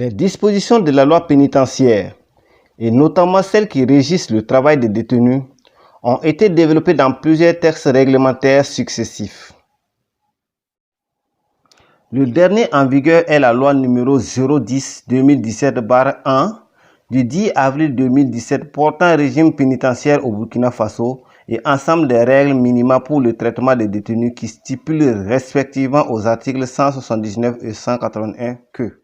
Les dispositions de la loi pénitentiaire, et notamment celles qui régissent le travail des détenus, ont été développées dans plusieurs textes réglementaires successifs. Le dernier en vigueur est la loi numéro 010-2017-1 du 10 avril 2017 portant un régime pénitentiaire au Burkina Faso et ensemble des règles minimales pour le traitement des détenus qui stipulent respectivement aux articles 179 et 181 que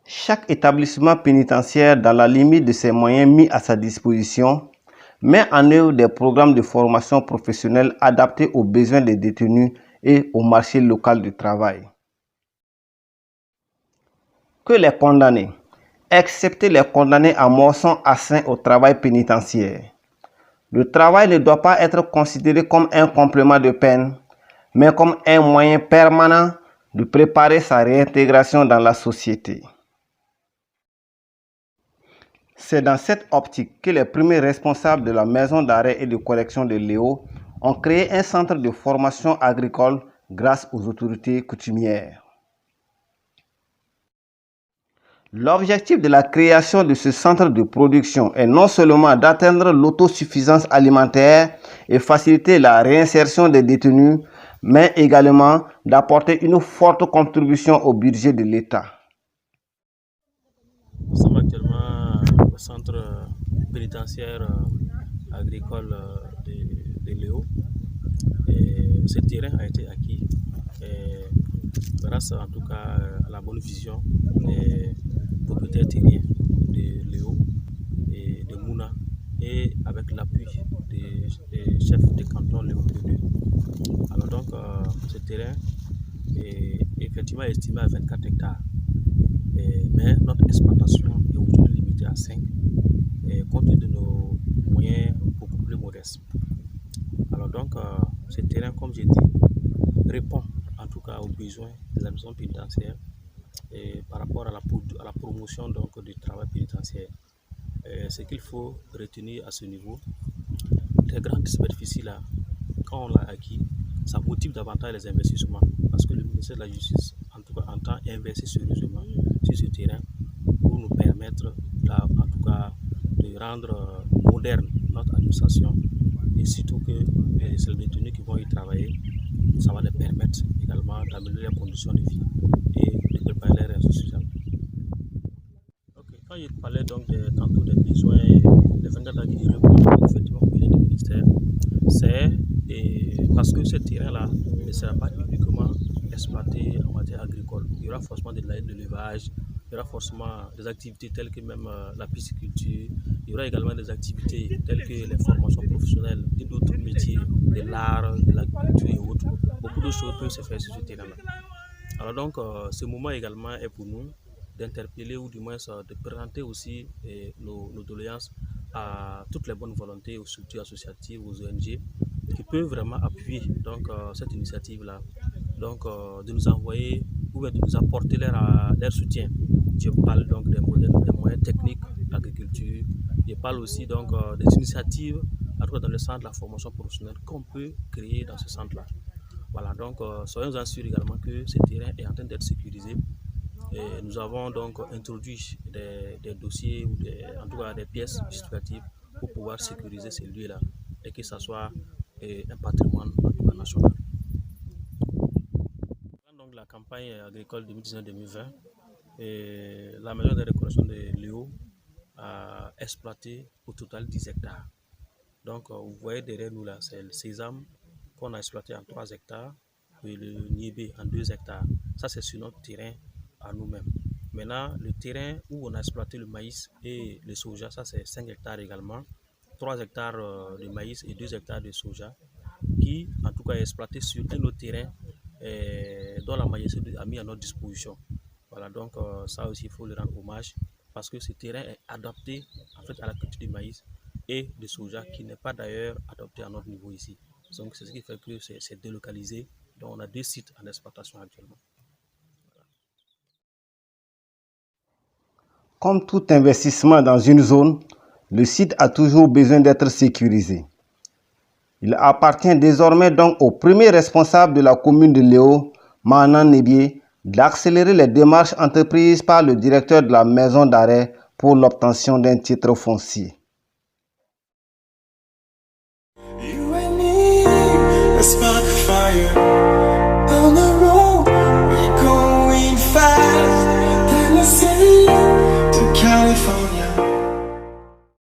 chaque établissement pénitentiaire, dans la limite de ses moyens mis à sa disposition, met en œuvre des programmes de formation professionnelle adaptés aux besoins des détenus et au marché local du travail. Que les condamnés, excepté les condamnés à mort, sont astreints au travail pénitentiaire. Le travail ne doit pas être considéré comme un complément de peine, mais comme un moyen permanent de préparer sa réintégration dans la société. C'est dans cette optique que les premiers responsables de la maison d'arrêt et de correction de Léo ont créé un centre de formation agricole grâce aux autorités coutumières. L'objectif de la création de ce centre de production est non seulement d'atteindre l'autosuffisance alimentaire et faciliter la réinsertion des détenus, mais également d'apporter une forte contribution au budget de l'État. Nous sommes actuellement au centre pénitentiaire agricole de Léo. Et ce terrain a été acquis grâce en tout cas à la bonne vision des propriétaires terriens de Léo et de Mouna et avec l'appui des chefs de canton Léo II. Alors donc ce terrain est effectivement estimé à 24 hectares. Mais notre exploitation est aujourd'hui limitée à 5 compte tenu de nos moyens beaucoup plus modestes. Alors donc ce terrain, comme j'ai dit, répond en tout cas aux besoins de la maison pénitentiaire et par rapport à la promotion donc, du travail pénitentiaire. Ce qu'il faut retenir à ce niveau, les grandes superficies là, quand on l'a acquis, ça motive davantage les investissements parce que le ministère de la Justice en tout cas entend investir sérieusement sur ce terrain pour nous permettre là, en tout cas de rendre moderne notre administration et surtout que c'est les détenus qui vont y travailler, ça va les permettre également d'améliorer les conditions de vie et de préparer les réseaux sociaux. Quand je parlais donc tantôt des besoins, des 24 ans qui répondent effectivement au besoin du ministère, c'est parce que ce terrain-là ne sera pas uniquement exploité en matière agricole. Il y aura forcément de l'élevage, il y aura forcément des activités telles que même la pisciculture, il y aura également des activités telles que les formations professionnelles d'autres métiers, de l'art, de l'agriculture et autres. Beaucoup de choses peuvent se faire sur ce terrain-là. Alors donc, ce moment également est pour nous d'interpeller ou du moins de présenter aussi nos doléances à toutes les bonnes volontés, aux structures associatives, aux ONG qui peuvent vraiment appuyer donc, cette initiative-là. Donc de nous envoyer ou de nous apporter leur soutien. Je parle donc des moyens techniques d'agriculture. Je parle aussi donc des initiatives dans le centre de la formation professionnelle qu'on peut créer dans ce centre-là. Voilà, donc soyons assurés également que ce terrain est en train d'être sécurisé. Et nous avons donc introduit des dossiers ou en tout cas des pièces justificatives pour pouvoir sécuriser ces lieux-là et que ce soit un patrimoine en tout cas national. Donc la campagne agricole 2019-2020, la maison de reconnaissance de Léo a exploité au total 10 hectares. Donc vous voyez derrière nous là, c'est le sésame qu'on a exploité en 3 hectares et le niébé en 2 hectares. Ça c'est sur notre terrain à nous-mêmes. Maintenant, le terrain où on a exploité le maïs et le soja, ça c'est 5 hectares également, 3 hectares de maïs et 2 hectares de soja, qui en tout cas est exploité sur un autre terrain dont la majorité a mis à notre disposition. Voilà, donc ça aussi il faut le rendre hommage parce que ce terrain est adapté en fait à la culture du maïs et du soja qui n'est pas d'ailleurs adapté à notre niveau ici. Donc c'est ce qui fait que c'est délocalisé. Donc on a 2 sites en exploitation actuellement. Voilà. Comme tout investissement dans une zone, le site a toujours besoin d'être sécurisé. Il appartient désormais donc au premier responsable de la commune de Léo, Mahanan Nebié, d'accélérer les démarches entreprises par le directeur de la maison d'arrêt pour l'obtention d'un titre foncier. You and me, a spark of fire.